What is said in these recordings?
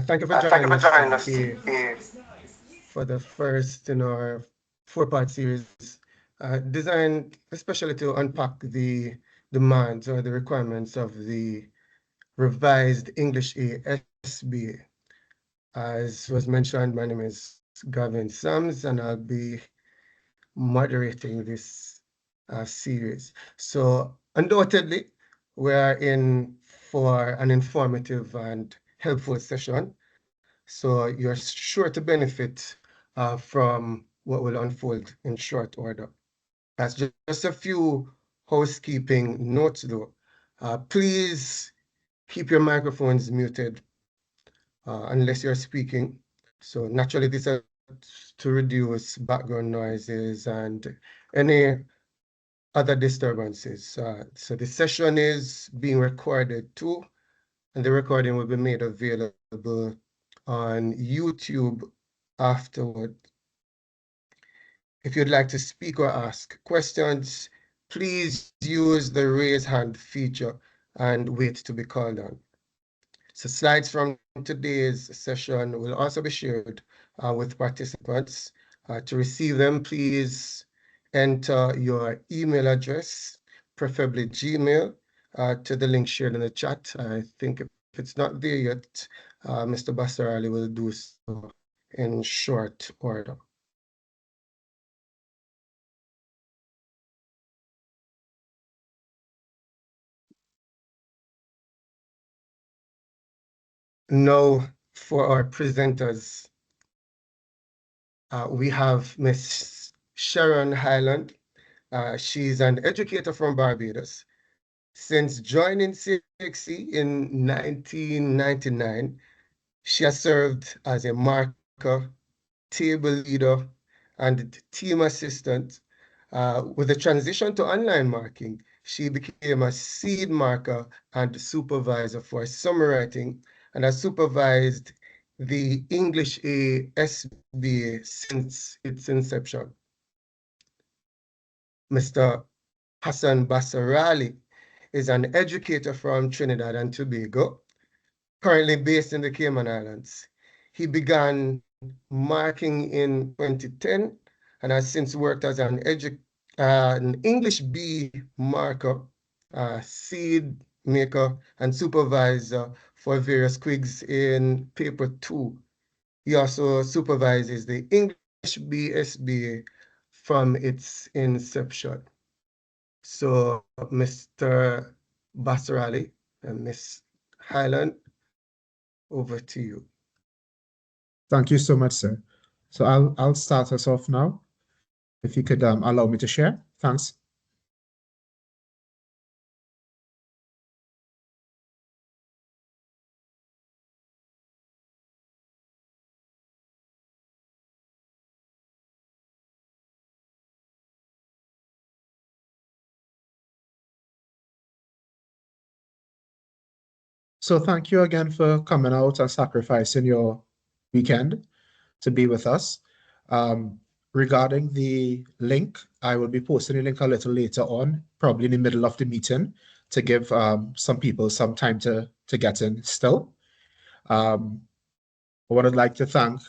Thank you for Thank you joining for us joining us today for the first in our four-part series, designed especially to unpack the demands or the requirements of the revised English SBA. As was mentioned, my name is Gavin Sams, and I'll be moderating this series. So undoubtedly, we are in for an informative and helpful session. So you're sure to benefit from what will unfold in short order. That's just a few housekeeping notes though. Please keep your microphones muted unless you're speaking. So naturally, this is to reduce background noises and any other disturbances. So the session is being recorded too, and the recording will be made available on YouTube afterward. If you'd like to speak or ask questions, please use the raise hand feature and wait to be called on. So slides from today's session will also be shared with participants. To receive them, please enter your email address, preferably Gmail, to the link shared in the chat. I think if it's not there yet, Mr. Bassarali will do so in short order. Now, for our presenters, we have Miss Sharon Highland. She's an educator from Barbados. Since joining CSEC in 1999, she has served as a marker, table leader, and team assistant. With the transition to online marking, she became a seed marker and supervisor for summarizing, and has supervised the English SBA since its inception. Mr. Hassan Bassarali is an educator from Trinidad and Tobago, currently based in the Cayman Islands. He began marking in 2010 and has since worked as an English B marker, seed maker, and supervisor for various quigs in paper 2. He also supervises the English B SBA from its inception. So, Mr. Bassarali and Ms. Highland, over to you. Thank you so much, sir. So I'll start us off now. If you could allow me to share. Thanks. So thank you again for coming out and sacrificing your weekend to be with us. Regarding the link, I will be posting the link a little later on, probably in the middle of the meeting, to give some people some time to get in still. I would like to thank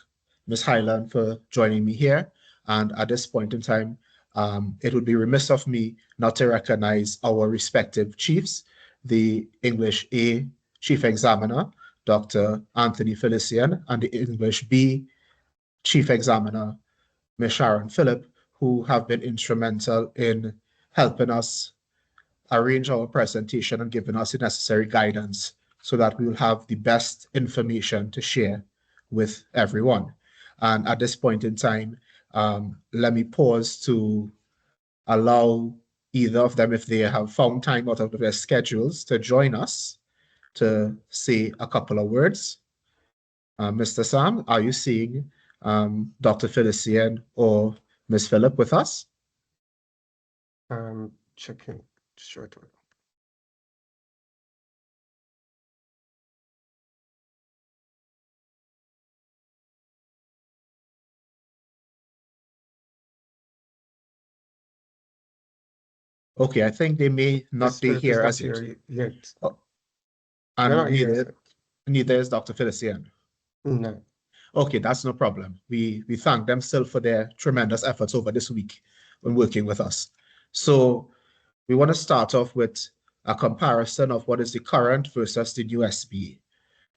Ms. Highland for joining me here. And at this point in time, it would be remiss of me not to recognize our respective chiefs, the English A Chief Examiner, Dr. Anthony Felician, and the English B Chief Examiner, Ms. Sharon Phillip, who have been instrumental in helping us arrange our presentation and giving us the necessary guidance so that we will have the best information to share with everyone. And at this point in time, let me pause to allow either of them, if they have found time out of their schedules, to join us to say a couple of words. Mr. Sam, are you seeing Dr. Felician or Ms. Phillip with us? Checking short order. Okay, I think they may not be here as yet. Yet. And Neither neither is Dr. Felician. No. Okay, that's no problem. We thank them still for their tremendous efforts over this week when working with us. So we want to start off with a comparison of what is the current versus the new SBA.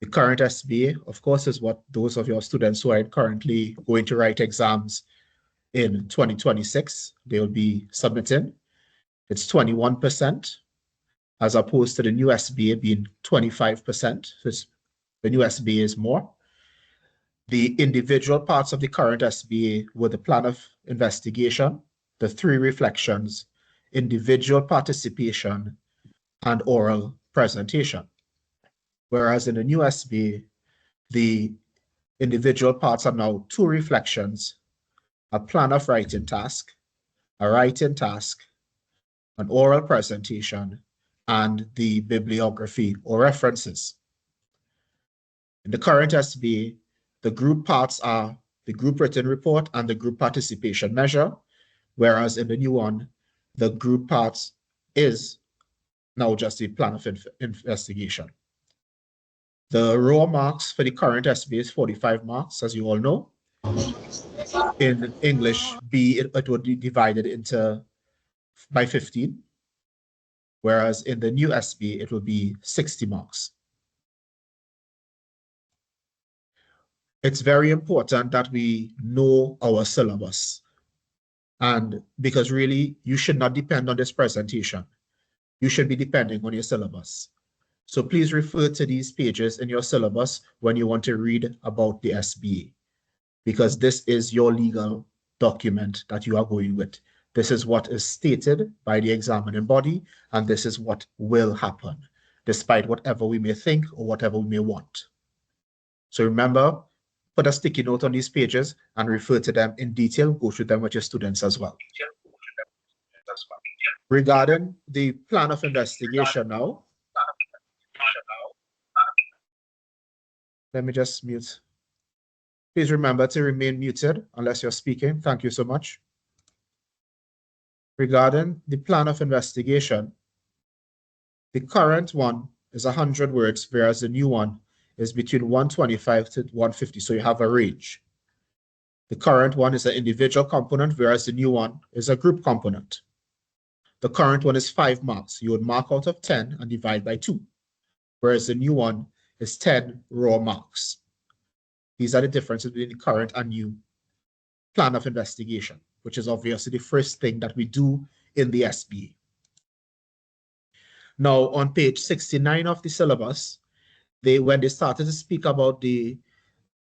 The current SBA, of course, is what those of your students who are currently going to write exams in 2026, they will be submitting. It's 21%, as opposed to the new SBA being 25%. So the new SBA is more. The individual parts of the current SBA were the plan of investigation, the 3 reflections, individual participation, and oral presentation. Whereas in the new SBA, the individual parts are now 2 reflections, a plan of writing task, a writing task, an oral presentation, and the bibliography or references. In the current SBA, the group parts are the group written report and the group participation measure, whereas in the new one, the group parts is now just the plan of investigation. The raw marks for the current SBA is 45 marks, as you all know. In English B, it would be divided into by 15, whereas in the new SBA, it will be 60 marks. It's very important that we know our syllabus. And because really, you should not depend on this presentation. You should be depending on your syllabus. So please refer to these pages in your syllabus when you want to read about the SBA, because this is your legal document that you are going with. This is what is stated by the examining body, and this is what will happen, despite whatever we may think or whatever we may want. So remember, put a sticky note on these pages and refer to them in detail. Go through them with your students as well. Regarding the plan of investigation now, let me just mute. Please remember to remain muted unless you're speaking. Thank you so much. Regarding the plan of investigation, the current one is 100 words, whereas the new one is between 125 to 150, so you have a range. The current one is an individual component, whereas the new one is a group component. The current one is 5 marks. You would mark out of 10 and divide by 2, whereas the new one is 10 raw marks. These are the differences between the current and new plan of investigation, which is obviously the first thing that we do in the SBA. Now, on page 69 of the syllabus, when they started to speak about the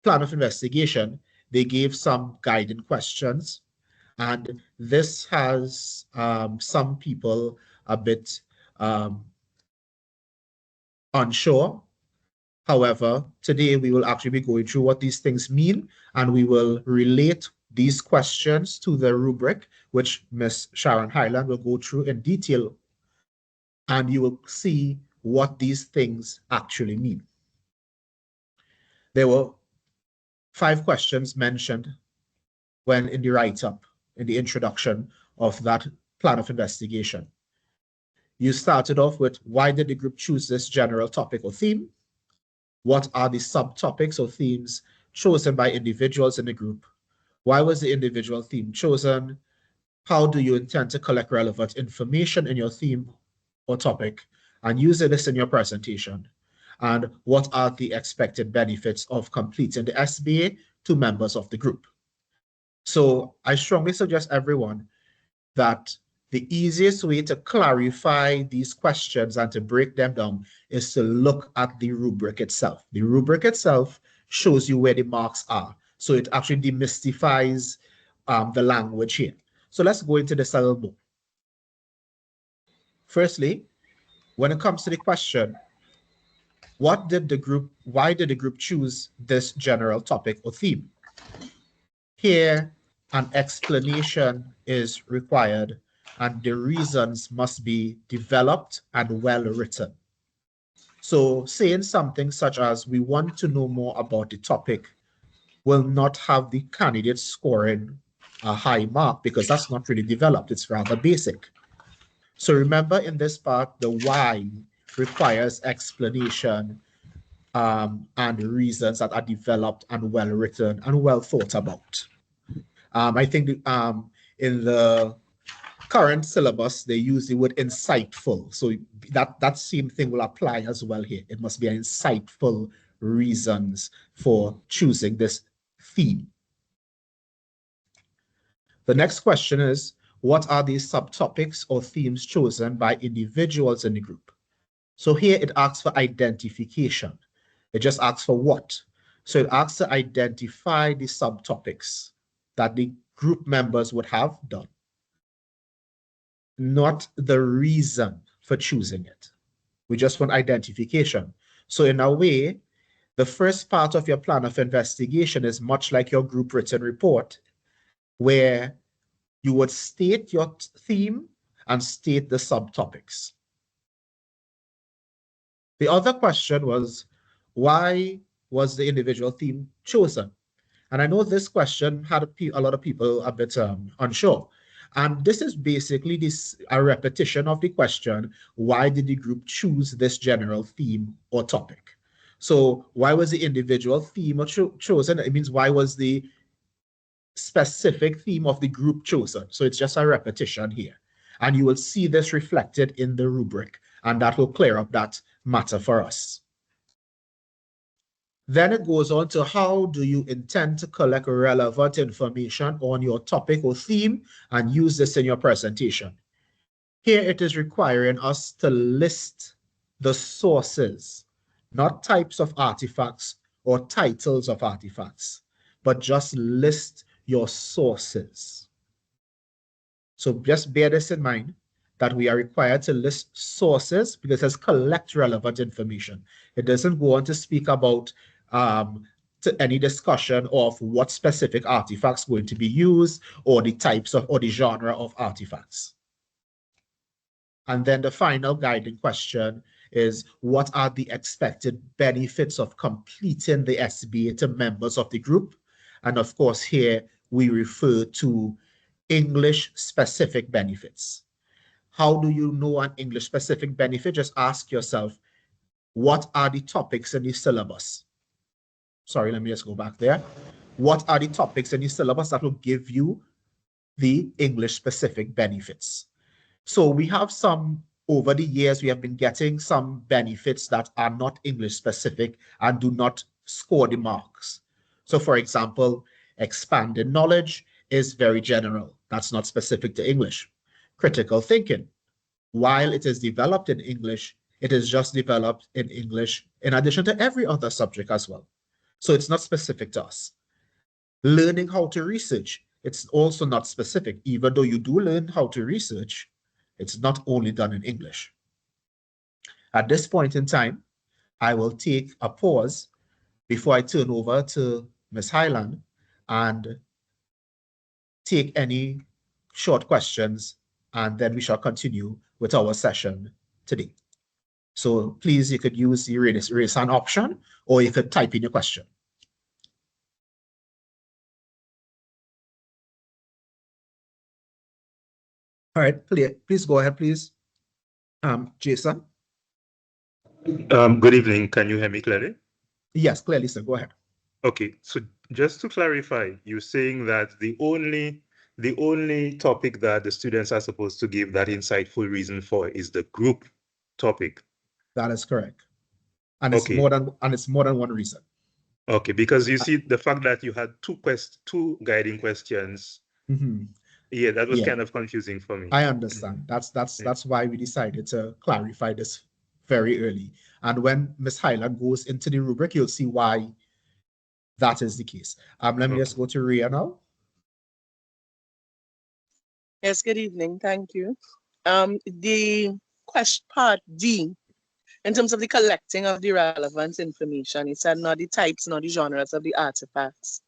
plan of investigation, they gave some guiding questions. And this has some people a bit unsure. However, today we will actually be going through what these things mean, and we will relate these questions to the rubric, which Ms. Sharon Highland will go through in detail, and you will see what these things actually mean. There were 5 questions mentioned when in the write-up, in the introduction of that plan of investigation. You started off with, why did the group choose this general topic or theme? What are the subtopics or themes chosen by individuals in the group? Why was the individual theme chosen? How do you intend to collect relevant information in your theme or topic and use this in your presentation? And what are the expected benefits of completing the SBA to members of the group? So I strongly suggest everyone that the easiest way to clarify these questions and to break them down is to look at the rubric itself. The rubric itself shows you where the marks are. So it actually demystifies the language here. So let's go into this a little more. Firstly, when it comes to the question, why did the group choose this general topic or theme? Here, an explanation is required, and the reasons must be developed and well written. So saying something such as, we want to know more about the topic, will not have the candidate scoring a high mark because that's not really developed. It's rather basic. So remember, in this part, the why requires explanation and reasons that are developed and well written and well thought about. I think in the current syllabus, they use the word insightful. So that same thing will apply as well here. It must be insightful reasons for choosing this theme. The next question is, what are these subtopics or themes chosen by individuals in the group? So here it asks for identification. It just asks for what. So it asks to identify the subtopics that the group members would have done, not the reason for choosing it. We just want identification. So in a way, the first part of your plan of investigation is much like your group written report, where you would state your theme and state the subtopics. The other question was, why was the individual theme chosen? And I know this question had a lot of people a bit unsure. And this is basically a repetition of the question, why did the group choose this general theme or topic? So why was the individual theme chosen? It means why was the specific theme of the group chosen? So it's just a repetition here. And you will see this reflected in the rubric, and that will clear up that matter for us. Then it goes on to how do you intend to collect relevant information on your topic or theme and use this in your presentation. Here it is requiring us to list the sources, not types of artifacts or titles of artifacts, but just list your sources. So just bear this in mind, that we are required to list sources because it says collect relevant information. It doesn't go on to speak about to any discussion of what specific artifacts going to be used or the types of or the genre of artifacts. And then the final guiding question is, what are the expected benefits of completing the SBA to members of the group? And of course, here we refer to English specific benefits. How do you know an English specific benefit? Just ask yourself, what are the topics in the syllabus? Sorry, let me just go back there. What are the topics in the syllabus that will give you the English specific benefits? So we have some, over the years, we have been getting some benefits that are not English specific and do not score the marks. So for example, expanded knowledge is very general. That's not specific to English. Critical thinking, while it is developed in English, it is just developed in English in addition to every other subject as well. So it's not specific to us. Learning how to research, it's also not specific. Even though you do learn how to research, it's not only done in English. At this point in time, I will take a pause before I turn over to Ms. Highland and take any short questions, and then we shall continue with our session today. So please, you could use the raise hand option, or you could type in your question. All right, please go ahead, please. Jason? Good evening. Can you hear me clearly? Yes, clearly, sir. Go ahead. Okay, so just to clarify, you're saying that the only topic that the students are supposed to give that insightful reason for is the group topic. That is correct. And it's more than one reason. Okay, because you see the fact that you had two guiding questions. Mm-hmm. Yeah, that was kind of confusing for me. I understand. That's why we decided to clarify this very early. And when Ms. Highland goes into the rubric, you'll see why that is the case. Let me just go to Rhea now. Yes, good evening. Thank you. The question part D, in terms of the collecting of the relevant information, it said not the types, not the genres of the artifacts.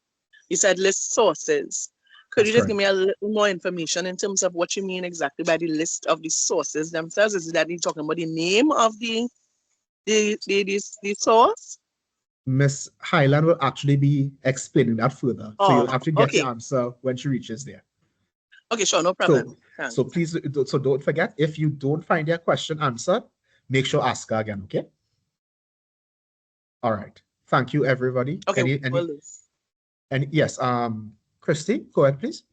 You said list sources. Could you just give me a little more information in terms of what you mean exactly by the list of the sources themselves? Is that you're talking about the name of the source? Miss Highland will actually be explaining that further. So you'll have to get the answer when she reaches there. Okay, sure, no problem. So please, so don't forget, if you don't find your question answered, make sure ask her again, okay? All right. Thank you, everybody. Okay, And yes, Christy, go ahead, please.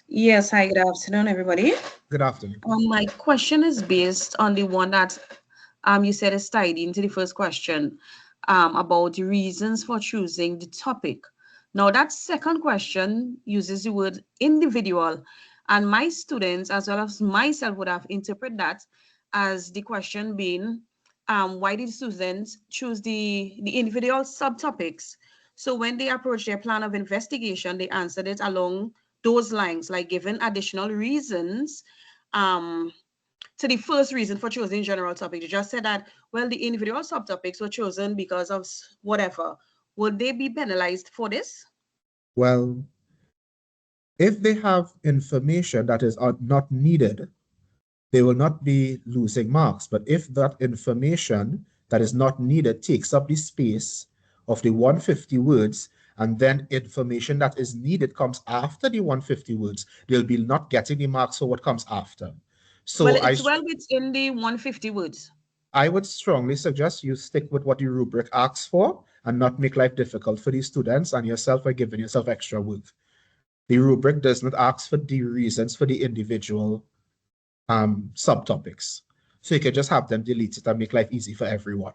Yes, hi, good afternoon, everybody. Good afternoon. My question is based on the one that you said is tied into the first question about the reasons for choosing the topic. Now, that second question uses the word individual, and my students, as well as myself, would have interpreted that as the question being, why did students choose the individual subtopics? So when they approach their plan of investigation, they answered it along those lines, like giving additional reasons to the first reason for choosing general topic. You just said that, well, the individual subtopics were chosen because of whatever. Would they be penalized for this? Well, if they have information that is not needed, they will not be losing marks. But if that information that is not needed takes up the space of the 150 words, and then information that is needed comes after the 150 words, they'll be not getting the marks for what comes after. So well, it's well within the 150 words. I would strongly suggest you stick with what the rubric asks for and not make life difficult for the students and yourself by giving yourself extra work. The rubric does not ask for the reasons for the individual subtopics. So you can just have them delete it and make life easy for everyone.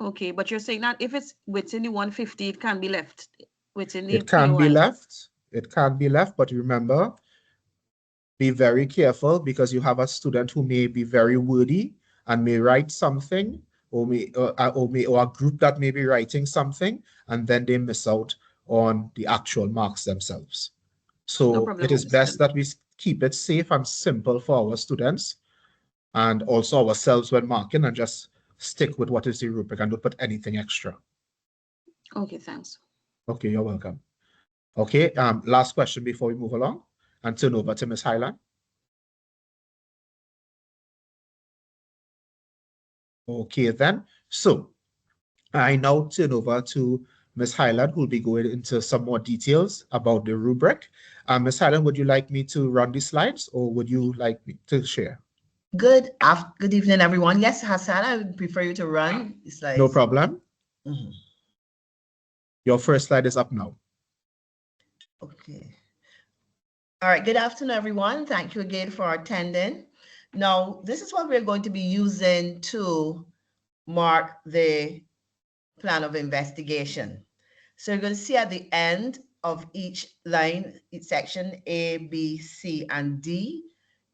Okay, but you're saying that if it's within the 150, it can be left within the It can be POI. left. It can be left, but remember, be very careful because you have a student who may be very wordy and may write something, or a group that may be writing something, and then they miss out on the actual marks themselves. So No problem, it is best that we keep it safe and simple for our students and also ourselves when marking, and just stick with what is the rubric and don't put anything extra. Okay, thanks. Okay, you're welcome. Okay, last question before we move along and turn over to Ms. Highland. Okay, then. So I now turn over to Ms. Highland, who will be going into some more details about the rubric. Ms. Highland, would you like me to run the slides, or would you like me to share? Good evening, everyone. Yes, Hassan, I would prefer you to run the slides. No problem. Your first slide is up now. Okay. All right. Good afternoon, everyone. Thank you again for attending. Now, this is what we're going to be using to mark the plan of investigation. So you're going to see at the end of each line, each section, A, B, C, and D,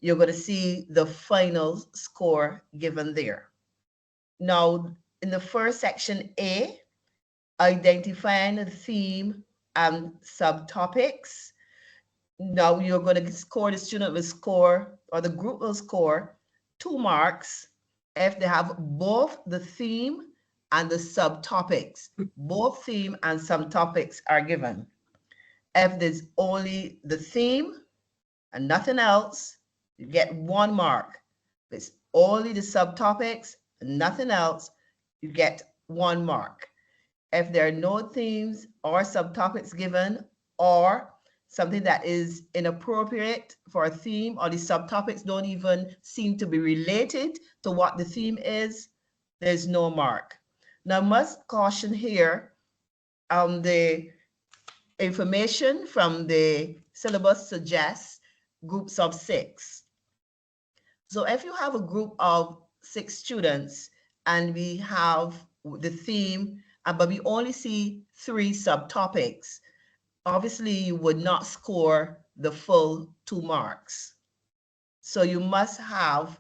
you're going to see the final score given there. Now, in the first section, A, identifying the theme and subtopics. Now you're going to score, the student will score, or the group will score 2 marks if they have both the theme and the subtopics. Both theme and subtopics are given. If there's only the theme and nothing else, you get 1 mark. If it's only the subtopics and nothing else, you get 1 mark. If there are no themes or subtopics given, or something that is inappropriate for a theme, or the subtopics don't even seem to be related to what the theme is, there's no mark. Now, I must caution here, the information from the syllabus suggests groups of 6. So if you have a group of 6 students and we have the theme, but we only see 3 subtopics, obviously you would not score the full 2 marks. So you must have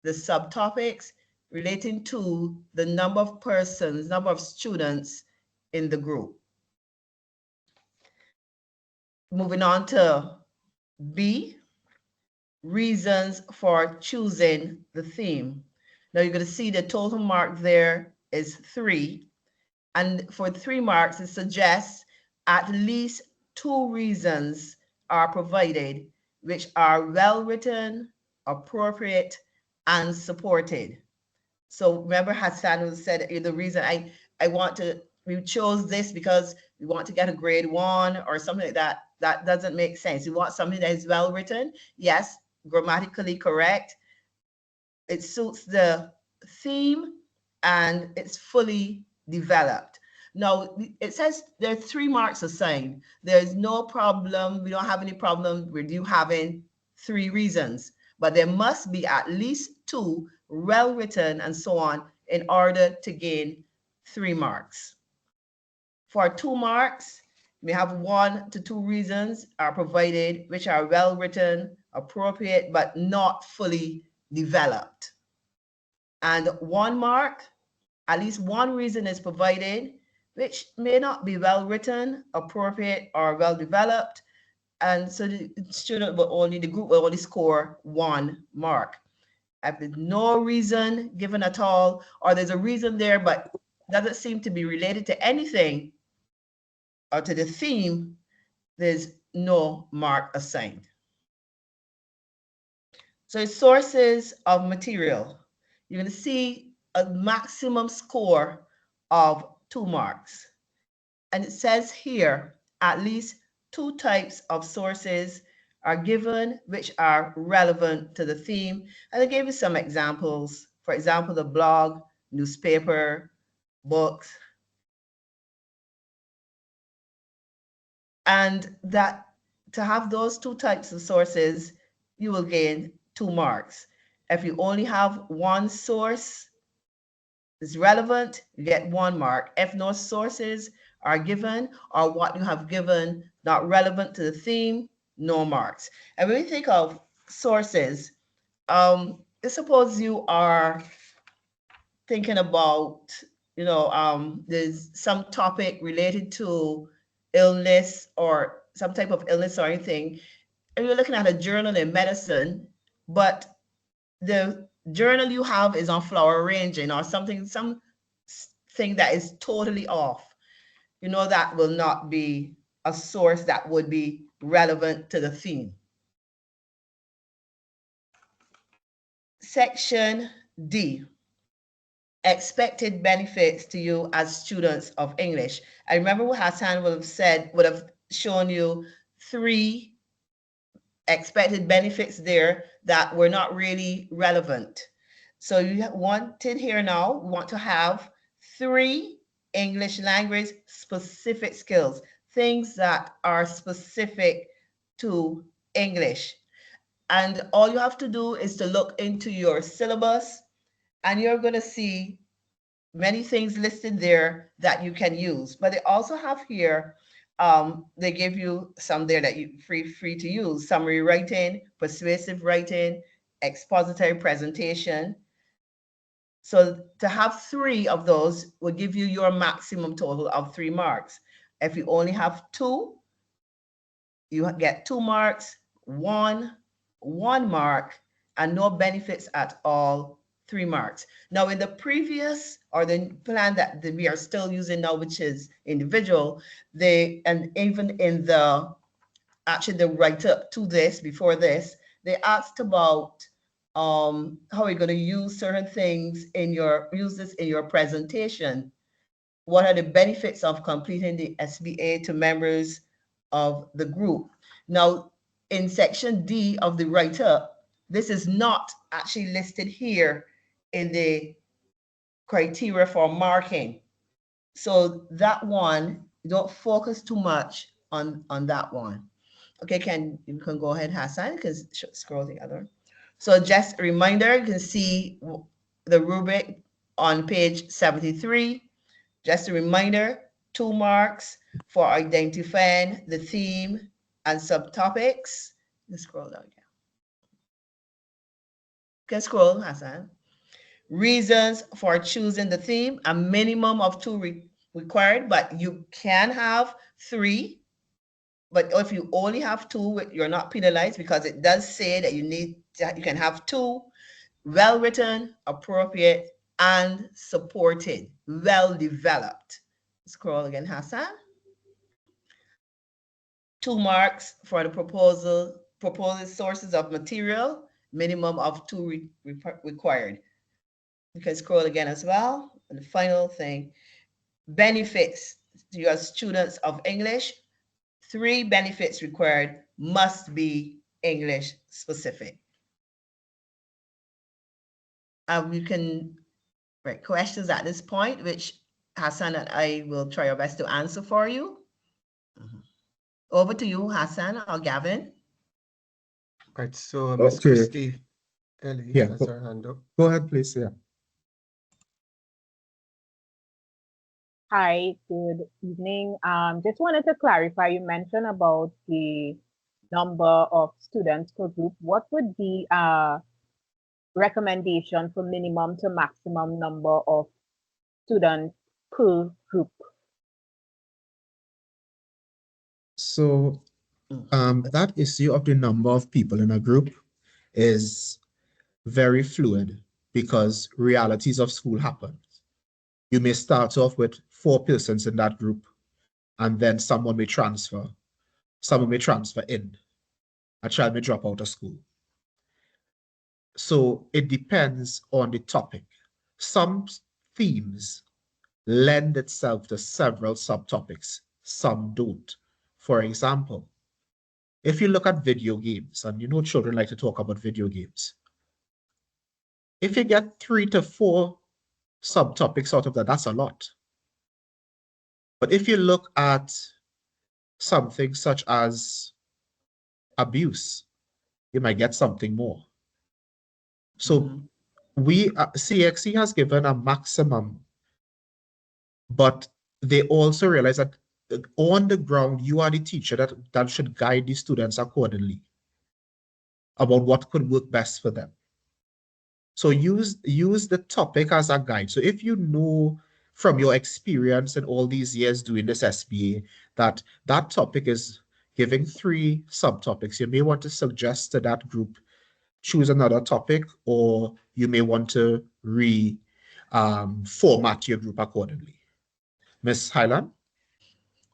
the subtopics relating to the number of persons, number of students in the group. Moving on to B, reasons for choosing the theme. Now you're going to see the total mark there is 3. And for 3 marks, it suggests at least 2 reasons are provided, which are well-written, appropriate, and supported. So remember Hassan said the reason we chose this because we want to get a grade 1 or something like that. That doesn't make sense. We want something that is well-written. Yes, grammatically correct. It suits the theme and it's fully developed. Now, it says there are 3 marks assigned. There's no problem. We don't have any problem with you having 3 reasons, but there must be at least 2 well-written and so on in order to gain 3 marks. For 2 marks, we have 1 to 2 reasons are provided, which are well-written, appropriate, but not fully developed. And 1 mark, at least 1 reason is provided, which may not be well-written, appropriate, or well-developed. And so the student will only, the group will only score 1 mark. If there's no reason given at all, or there's a reason there, but doesn't seem to be related to anything or to the theme, there's no mark assigned. So sources of material. You're going to see a maximum score of 2 marks. And it says here, at least 2 types of sources are given which are relevant to the theme. And I gave you some examples. For example, the blog, newspaper, books. And that to have those 2 types of sources, you will gain 2 marks. If you only have 1 source is relevant, you get 1 mark. If no sources are given or what you have given not relevant to the theme, no marks. And when we think of sources, suppose you are thinking about, there's some topic related to illness or some type of illness or anything, and you're looking at a journal in medicine, but the journal you have is on flower arranging or something that is totally off. That will not be a source that would be relevant to the theme. Section D, expected benefits to you as students of English. I remember what Hassan would have shown you 3 expected benefits there that were not really relevant. So you want in here now, we want to have 3 English language specific skills, things that are specific to English. And all you have to do is to look into your syllabus, and you're going to see many things listed there that you can use. But they also have here, they give you some there that you free to use: summary writing, persuasive writing, expository presentation. So to have 3 of those will give you your maximum total of 3 marks. If you only have 2, you get 2 marks, 1 mark, and no benefits at all, 3 marks. Now in the previous, or the plan that we are still using now, which is individual, and even in the write-up to this, before this, they asked about how are you going to use certain things use this in your presentation. What are the benefits of completing the SBA to members of the group? Now, in section D of the write-up, this is not actually listed here in the criteria for marking. So that one, don't focus too much on that one. Okay, you can go ahead, Hassan, because scroll the other. So just a reminder, you can see the rubric on page 73. Just a reminder, 2 marks for identifying the theme and subtopics. Let's scroll down again. You can scroll, Hassan. Reasons for choosing the theme, a minimum of 2 required, but you can have 3. But if you only have 2, you're not penalized, because it does say that you can have 2, well-written, appropriate, and supported, well-developed. Scroll again, Hassan. 2 marks for the proposed sources of material, minimum of 2 required. You can scroll again as well. And the final thing, benefits to your students of English. 3 benefits required, must be English specific. You can Right, questions at this point, which Hassan and I will try our best to answer for you. Over to you, Hassan or Gavin. Right, so Miss Okay. Christy Ellie Yeah, has her hand up. Go ahead, please. Yeah. Hi, good evening. Just wanted to clarify, you mentioned about the number of students per group. What would be a recommendation for minimum to maximum number of students per group? So that issue of the number of people in a group is very fluid because realities of school happen. You may start off with 4 persons in that group, and then someone may transfer. Someone may transfer in. A child may drop out of school. So it depends on the topic. Some themes lend itself to several subtopics. Some don't. For example, if you look at video games, and you know children like to talk about video games, if you get 3 to 4 subtopics out of that, that's a lot. But if you look at something such as abuse, you might get something more. So CXC has given a maximum, but they also realize that on the ground, you are the teacher that should guide the students accordingly about what could work best for them. So use the topic as a guide. So if you know from your experience in all these years doing this SBA that that topic is giving 3 subtopics, you may want to suggest to that group, choose another topic, or you may want to format your group accordingly. Ms. Highland?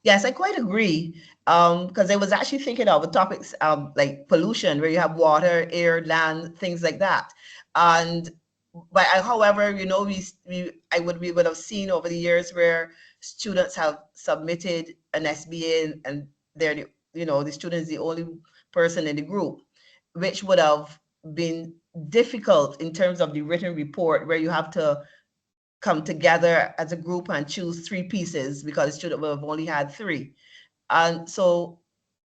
Yes, I quite agree. Because I was actually thinking of the topics like pollution, where you have water, air, land, things like that. However, you know, we would have seen over the years where students have submitted an SBA and they're the student is the only person in the group, which would have been difficult in terms of the written report, where you have to come together as a group and choose 3 pieces because the student will have only had 3. And so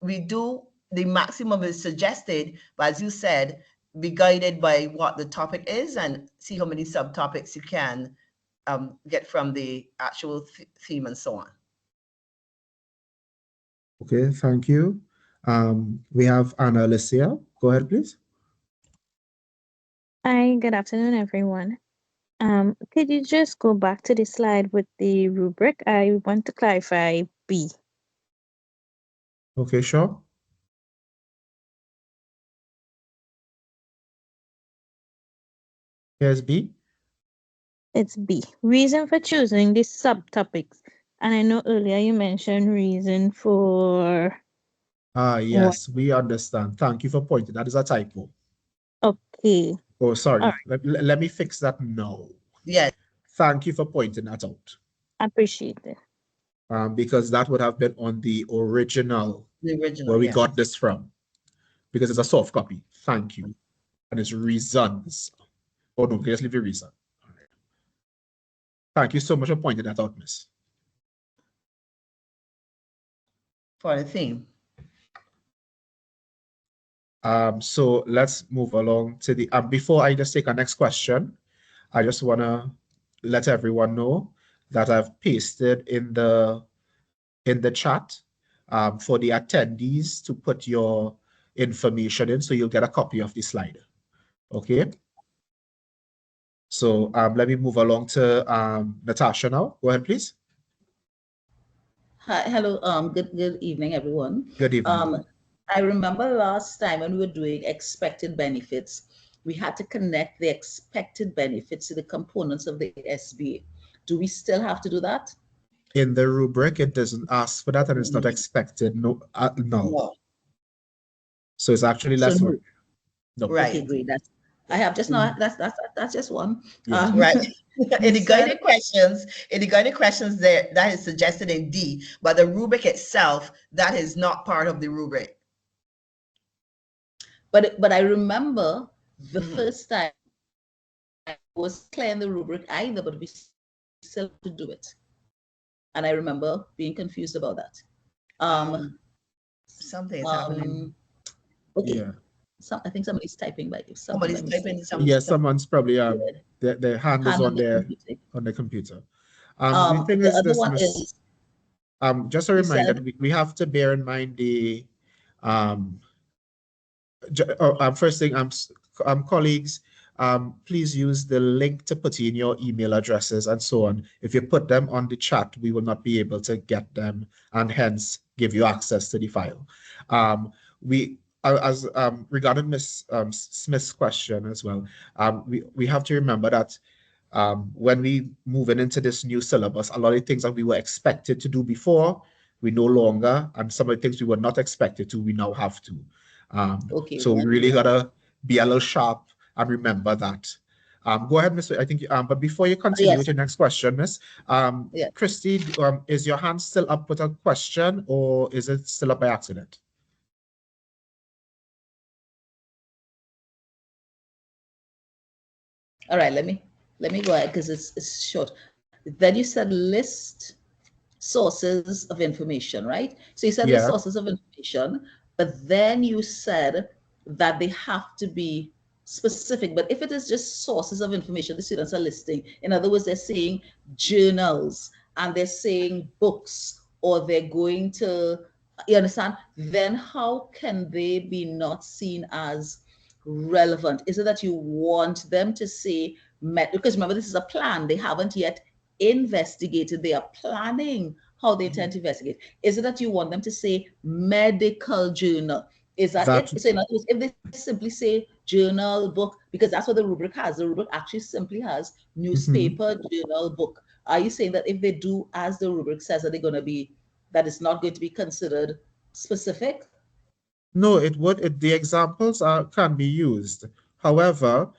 the maximum is suggested, but as you said, be guided by what the topic is and see how many subtopics you can get from the actual theme and so on. Okay, thank you. We have Anna Alicia. Go ahead, please. Hi, good afternoon, everyone. Could you just go back to the slide with the rubric? I want to clarify B. Okay, sure. Here's B. It's B. Reason for choosing the subtopics. And I know earlier you mentioned reason for... Yes, we understand. Thank you for pointing. That is a typo. Okay. Oh, sorry. All Let me fix that now. Yeah. Thank you for pointing that out. Appreciate it. Because that would have been on the original where we got this from, because it's a soft copy. Thank you. And it's reasons. Oh, no, just leave the reason. All right. Thank you so much for pointing that out, Miss. For the theme. So let's move along to the, before I just take our next question, I just want to let everyone know that I've pasted in the chat for the attendees to put your information in, so you'll get a copy of the slide. Okay. So let me move along to Natasha now. Go ahead, please. Hi, hello. Good evening, everyone. Good evening. I remember last time when we were doing expected benefits, we had to connect the expected benefits to the components of the SBA. Do we still have to do that? In the rubric, it doesn't ask for that, and it's not expected. No, no. So it's actually less work. No. Right. Okay, great. I have just now. That's just one. Yeah. Right. In the guided questions there, that is suggested in D, but the rubric itself, that is not part of the rubric. But I remember the first time was clear in the rubric either, but we still have to do it. And I remember being confused about that. Something is happening. Okay. Yeah. I think somebody's typing by Somebody's typing something. Yeah, someone's probably their hand is on their computer. The thing the is other this, one Miss, is, just a you reminder, said- we have to bear in mind the first thing, colleagues, please use the link to put in your email addresses and so on. If you put them on the chat, we will not be able to get them and hence give you access to the file. Regarding Ms. Smith's question as well, we have to remember that when we moving into this new syllabus, a lot of things that we were expected to do before, we no longer, and some of the things we were not expected to, we now have to. Okay, so we really gotta be a little sharp and remember that. Go ahead, Miss. I think, but before you continue yes. with your next question, Miss, Yeah. Christy, is your hand still up with a question or is it still up by accident? All right, let me go ahead because it's short. Then you said list sources of information, right? So you said list sources of information, but then you said that they have to be specific. But if it is just sources of information the students are listing, in other words, they're saying journals and they're saying books, or they're going to, you understand? Then how can they be not seen as relevant? Is it that you want them to say, because remember, this is a plan, they haven't yet investigated, they are planning how they intend to investigate. Is it that you want them to say medical journal? Is that it? So in other words, if they simply say journal, book, because that's what the rubric has. The rubric actually simply has newspaper, journal, book. Are you saying that if they do as the rubric says, that they're going to be, that it's not going to be considered specific? No, it would. The examples can be used. However,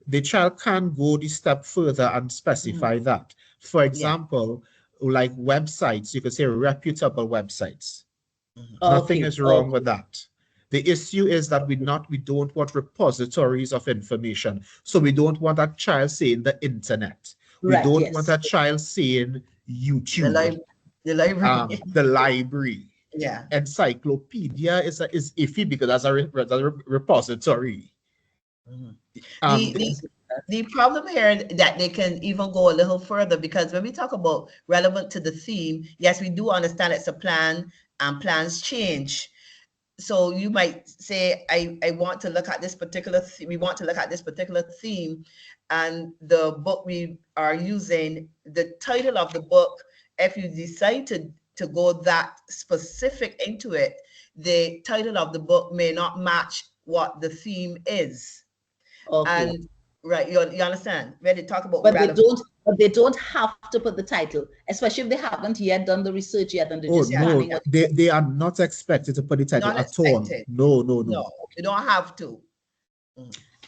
the child can go the step further and specify that. For example, like websites, you could say reputable websites. Nothing is wrong with that. The issue is that we don't want repositories of information. So we don't want that child saying the internet. We don't want that child saying YouTube. The library. The library. Yeah. Encyclopedia is iffy because that's a repository. The problem here that they can even go a little further, because when we talk about relevant to the theme, yes, we do understand it's a plan and plans change. So you might say, I want to look at this particular, we want to look at this particular theme, and the book we are using, the title of the book, if you decide to go that specific into it, the title of the book may not match what the theme is. And right, you understand? When they talk about they don't have to put the title, especially if they haven't yet done the research yet and they're just planning. They are not expected to put the title at all. No, you don't have to.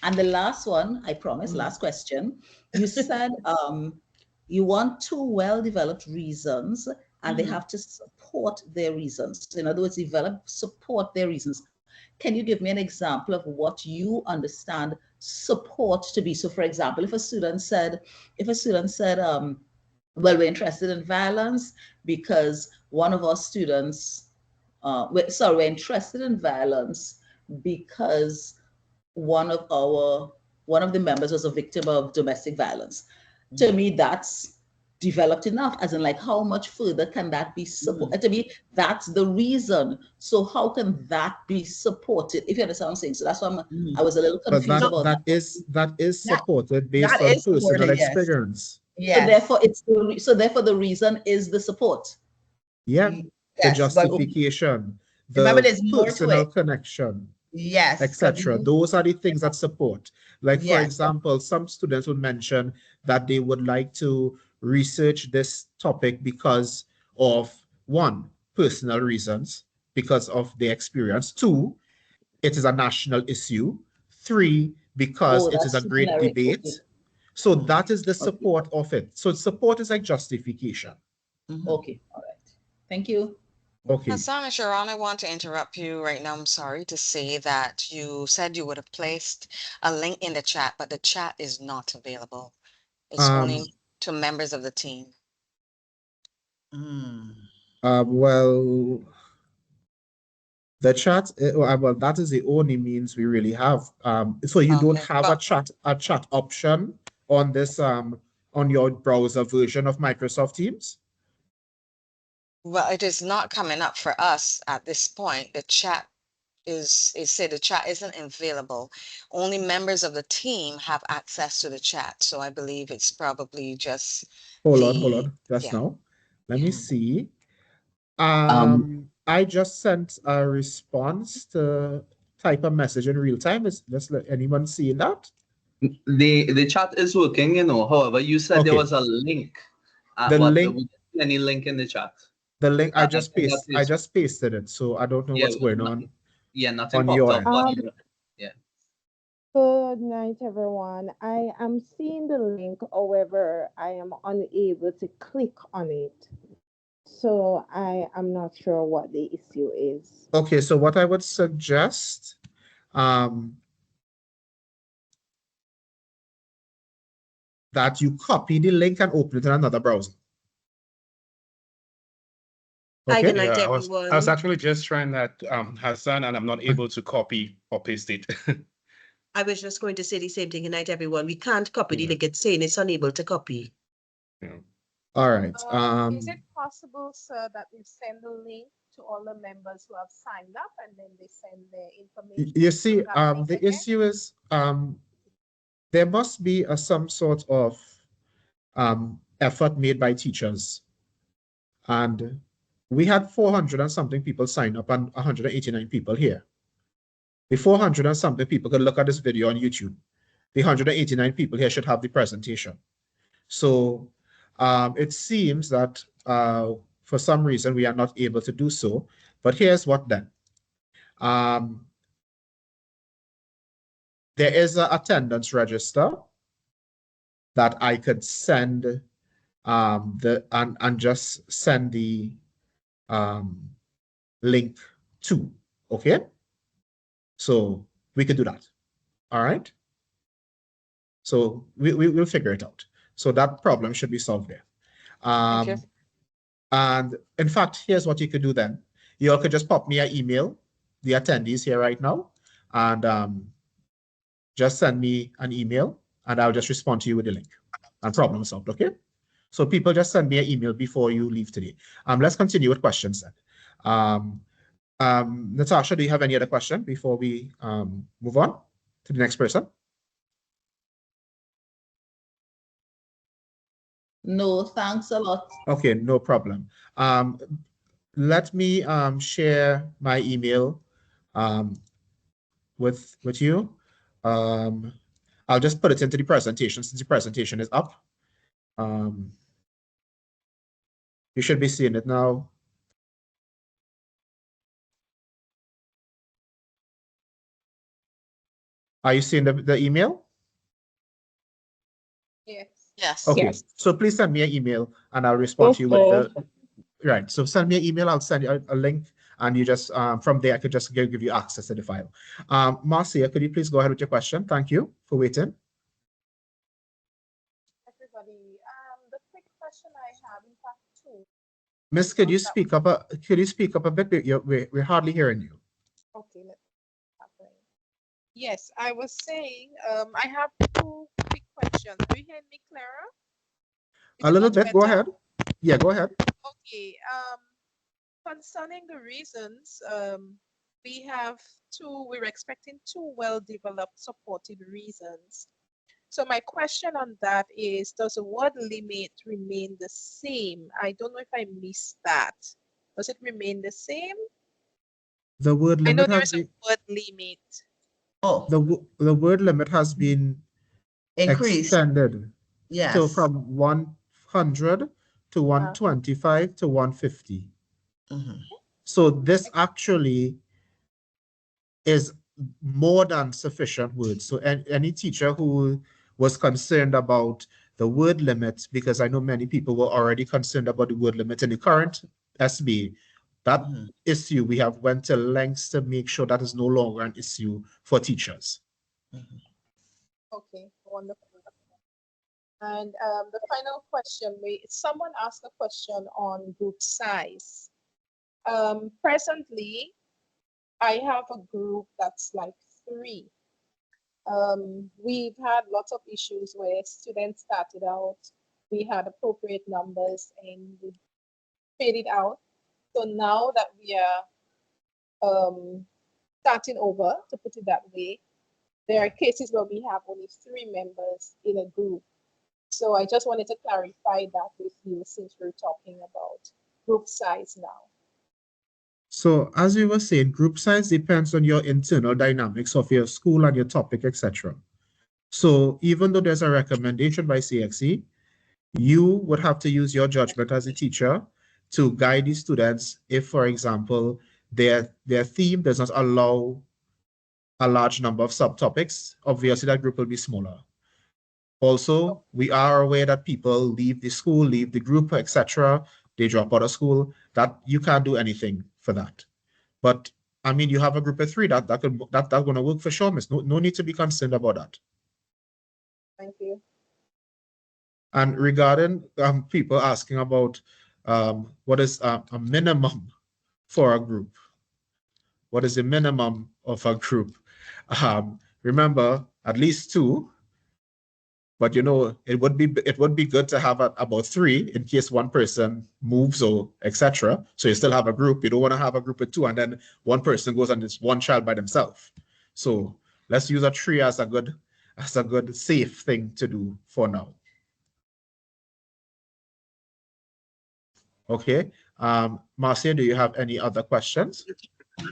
And the last one, I promise, last question. You said you want two well-developed reasons, and they have to support their reasons. So in other words, support their reasons. Can you give me an example of what you understand support to be? So for example, if a student said, well, we're interested in violence because one of our students, we're interested in violence because one of the members was a victim of domestic violence. To me, that's developed enough, as in like, how much further can that be supported? To me, that's the reason. So how can that be supported? If you understand what I'm saying. So that's why I was a little confused about that. That is supported based on personal experience. Yes. So therefore the reason is the support. Yeah. The justification, remember, there's the more personal to it. connection. Yes. Etc. Those are the things that support. Like, for example, some students would mention that they would like to research this topic because of, one, personal reasons, because of their experience. Two, it is a national issue. Three, because it is a great debate. So that is the support of it. So support is like justification. Okay, all right. Thank you. Okay. Hassan and Sharon, I want to interrupt you right now. I'm sorry to say that you said you would have placed a link in the chat, but the chat is not available. It's only to members of the team. Well, the chat, well, that is the only means we really have. So you don't have a chat option on this on your browser version of Microsoft Teams? Well, it is not coming up for us at this point. The chat the chat isn't available. Only members of the team have access to the chat. So I believe it's probably just hold on, just now. Let me see. I just sent a response to type a message in real time. Is anyone seeing that? The chat is working, you know. However, you said there was a link. The link. We didn't see any link in the chat. The link I just pasted it, so I don't know what's going on. Yeah, nothing on popped your up. end. Yeah. Good night, everyone. I am seeing the link, however, I am unable to click on it. So I am not sure what the issue is. Okay, so what I would suggest, that you copy the link and open it in another browser. Okay. Good night, everyone. I was actually just trying that, Hassan, and I'm not able to copy or paste it. I was just going to say the same thing. Good night, everyone. We can't copy the link. It's saying it's unable to copy. All right. Is it possible, sir, that we send the link to all the members who have signed up and then they send their information? You see, the issue is there must be some sort of effort made by teachers. And we had 400 and something people sign up and 189 people here. The 400 and something people could look at this video on YouTube. The 189 people here should have the presentation. So it seems that for some reason we are not able to do so. But here's what then. There is an attendance register that I could send and just send the link to, okay? So we could do that, all right? So we'll figure it out. So that problem should be solved there. And in fact, here's what you could do then. You all could just pop me an email, the attendees here right now, and just send me an email and I'll just respond to you with the link and problem solved, okay? So people just send me an email before you leave today. Let's continue with questions then. Natasha, do you have any other question before we move on to the next person? No, thanks a lot. Okay, no problem. Let me share my email with you. I'll just put it into the presentation since the presentation is up. You should be seeing it now. Are you seeing the email? Yes. Yes. Okay, yes. So please send me an email and I'll respond to you with the, right. So send me an email, I'll send you a link and you just, from there, I could just give you access to the file. Marcia, could you please go ahead with your question? Thank you for waiting. Everybody, the quick question I have, in fact, two. Miss, could you speak up a bit? We're hardly hearing you. Okay, yes, I was saying, I have two quick questions. Do you hear me, Clara? A little bit, go ahead. Yeah, go ahead. Okay, concerning the reasons, we're expecting two well-developed supported reasons. So my question on that is, does the word limit remain the same? I don't know if I missed that. Does it remain the same? The word limit I know there is a word limit. Oh, the word limit has been increased. Extended. Yes. So from 100 to 125 to 150. So this actually is more than sufficient words. So any teacher who was concerned about the word limit, because I know many people were already concerned about the word limit in the current SBA, that issue we have went to lengths to make sure that is no longer an issue for teachers. Okay, wonderful. And the final question, someone asked a question on group size. Presently, I have a group that's like 3. We've had lots of issues where students started out, we had appropriate numbers and we faded out. So now that we are starting over, to put it that way, there are cases where we have only 3 members in a group. So I just wanted to clarify that with you since we're talking about group size now. So as we were saying, group size depends on your internal dynamics of your school and your topic, etc. So even though there's a recommendation by CXE, you would have to use your judgment as a teacher to guide the students if, for example, their theme does not allow a large number of subtopics. Obviously, that group will be smaller. Also, we are aware that people leave the school, leave the group, etc. They drop out of school. That you can't do anything for that. But I mean, you have a group of 3 that's going to work for sure, miss. No need to be concerned about that. Thank you. And regarding people asking about what is a minimum for a group, what is the minimum of a group? Remember, at least 2. But you know, it would be good to have about 3 in case one person moves or etc. So you still have a group. You don't want to have a group of 2 and then one person goes and it's one child by themselves. So let's use a 3 as a good safe thing to do for now. Okay. Marcia, do you have any other questions?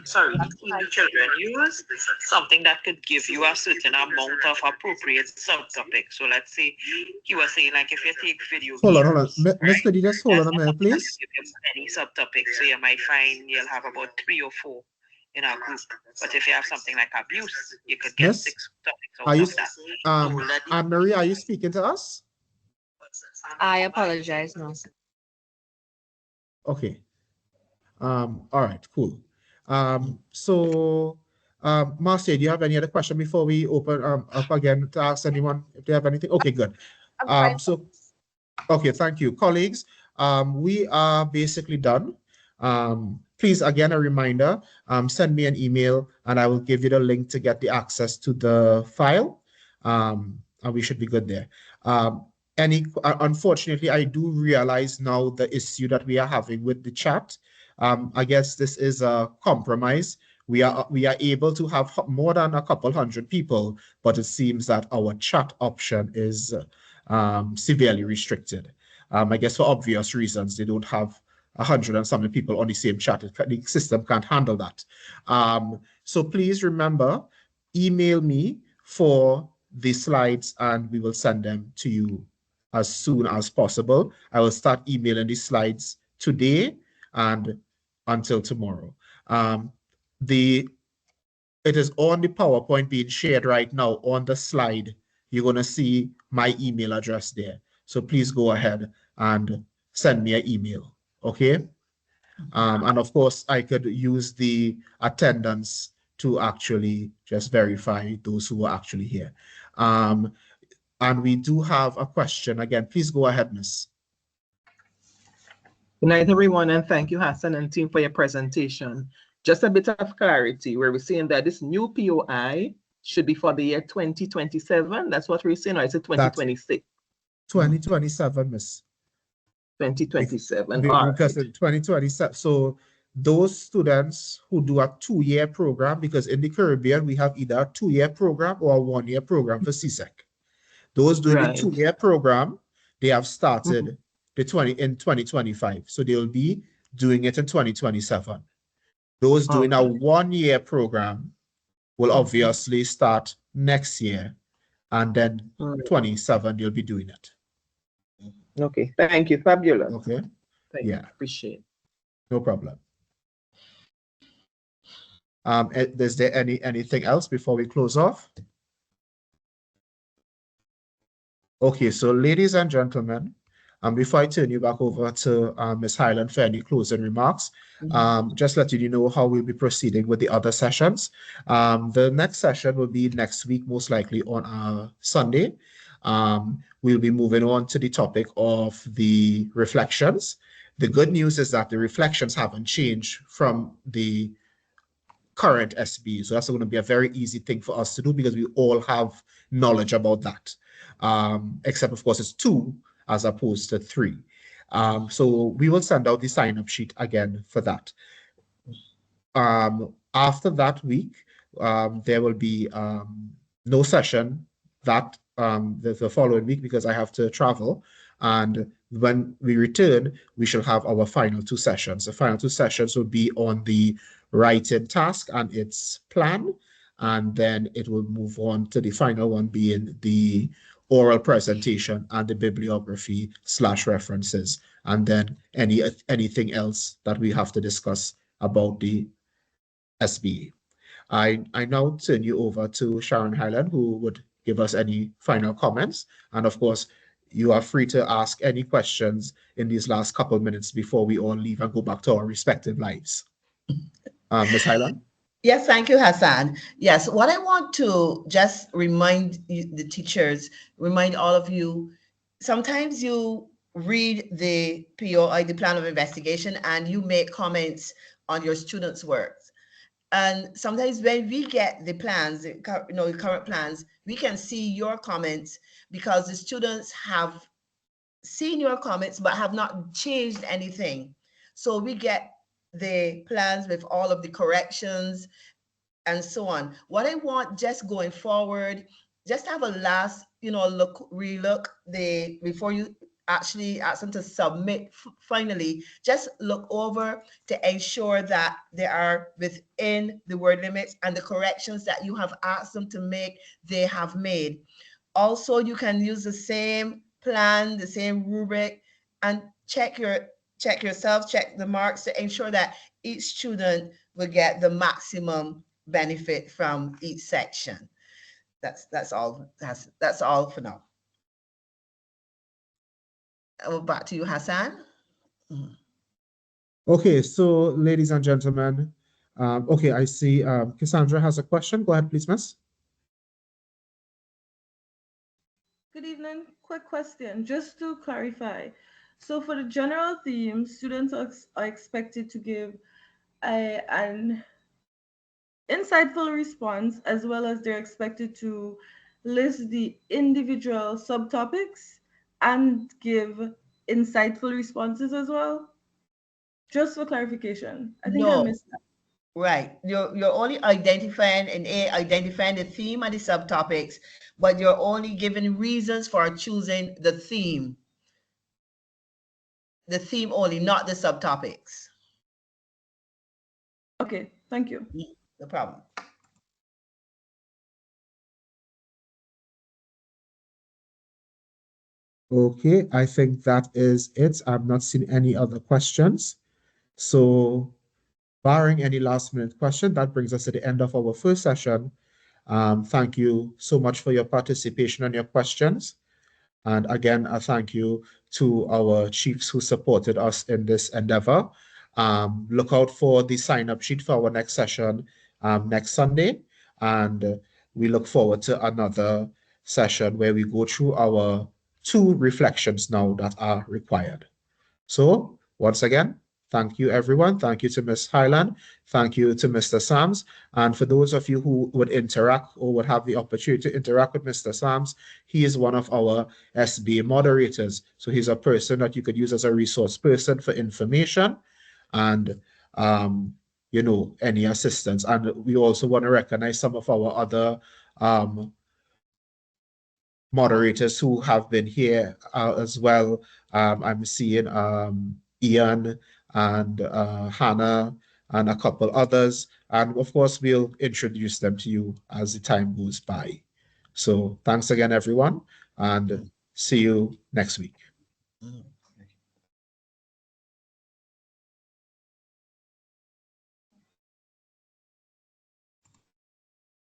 Sorry, the children use something that could give you a certain amount of appropriate subtopics. So let's say you were saying, like, if you take video hold on. Miss, Could you just hold on a minute, please? Any subtopics, so you might find you'll have about 3 or 4 in our group. But if you have something like abuse, you could get 6 topics out of that. Anne-Marie, are you speaking to us? I apologize, no. Okay. All right, cool. Marcia, do you have any other question before we open up again to ask anyone if they have anything? Okay, good. Okay, thank you. Colleagues, we are basically done. Please, again, a reminder, send me an email and I will give you the link to get the access to the file. And we should be good there. Unfortunately, I do realize now the issue that we are having with the chat. I guess this is a compromise. We are able to have more than a couple hundred people, but it seems that our chat option is severely restricted. I guess for obvious reasons, they don't have 100 and something people on the same chat. The system can't handle that. So please remember, email me for the slides and we will send them to you as soon as possible. I will start emailing the slides today and until tomorrow. It is on the PowerPoint being shared right now on the slide. You're going to see my email address there. So please go ahead and send me an email, okay? And of course, I could use the attendance to actually just verify those who are actually here. And we do have a question. Again, please go ahead, Miss. Good night, everyone, and thank you, Hassan and team, for your presentation. Just a bit of clarity, where we're saying that this new POI should be for the year 2027. That's what we're saying, or is it 2026? 2027, Miss. 2027. Because in 2027, so those students who do a 2-year program, because in the Caribbean, we have either a 2-year program or a 1-year program for CSEC. Those doing the 2-year program, they have started in 2025. So they'll be doing it in 2027. Those doing a 1-year program will obviously start next year, and then 27 they'll be doing it. Okay, thank you. Fabulous. Okay. Thank you. Appreciate it. No problem. Is there anything else before we close off? Okay, so ladies and gentlemen, before I turn you back over to Ms. Highland for any closing remarks, just let you know how we'll be proceeding with the other sessions. The next session will be next week, most likely on Sunday. we'll be moving on to the topic of the reflections. The good news is that the reflections haven't changed from the current SB. So that's going to be a very easy thing for us to do because we all have knowledge about that. Except, of course, it's 2 as opposed to 3. So we will send out the sign-up sheet again for that. After that week, there will be no session the following week because I have to travel. And when we return, we shall have our final 2 sessions. The final 2 sessions will be on the writing task and its plan. And then it will move on to the final one being the oral presentation and the bibliography / references. And then anything else that we have to discuss about the SBA. I now turn you over to Sharon Highland, who would give us any final comments. And of course, you are free to ask any questions in these last couple of minutes before we all leave and go back to our respective lives. Ms. Highland? Yes, thank you, Hassan. Yes, what I want to just remind the teachers, remind all of you, sometimes you read the POI, the plan of investigation, and you make comments on your students' work. And sometimes when we get the plans, the current plans, we can see your comments because the students have seen your comments but have not changed anything. So we get the plans with all of the corrections and so on. What I want just going forward, just have a last, relook before you actually ask them to submit finally, just look over to ensure that they are within the word limits and the corrections that you have asked them to make, they have made. Also, you can use the same plan, the same rubric, and check yourself, check the marks to ensure that each student will get the maximum benefit from each section. That's all for now. Back to you, Hassan. Okay, so ladies and gentlemen, okay, I see Cassandra has a question. Go ahead, please, miss. Good evening. Quick question, just to clarify. So for the general theme, students are expected to give an insightful response, as well as they're expected to list the individual subtopics and give insightful responses as well? Just for clarification. I think I missed that. Right. You're only identifying the theme and the subtopics, but you're only giving reasons for choosing the theme. The theme only, not the subtopics. Okay, thank you. No problem. Okay, I think that is it. I've not seen any other questions. So barring any last minute question, that brings us to the end of our first session. Thank you so much for your participation and your questions. And again, a thank you to our chiefs who supported us in this endeavor. Look out for the sign-up sheet for our next session next Sunday. And we look forward to another session where we go through our 2 reflections now that are required. So once again, thank you, everyone. Thank you to Ms. Highland. Thank you to Mr. Sams. And for those of you who would interact or would have the opportunity to interact with Mr. Sams, he is one of our SBA moderators. So he's a person that you could use as a resource person for information and, any assistance. And we also want to recognize some of our other moderators who have been here as well. I'm seeing Ian and Hannah and a couple others. And of course, we'll introduce them to you as the time goes by. So thanks again, everyone, and see you next week.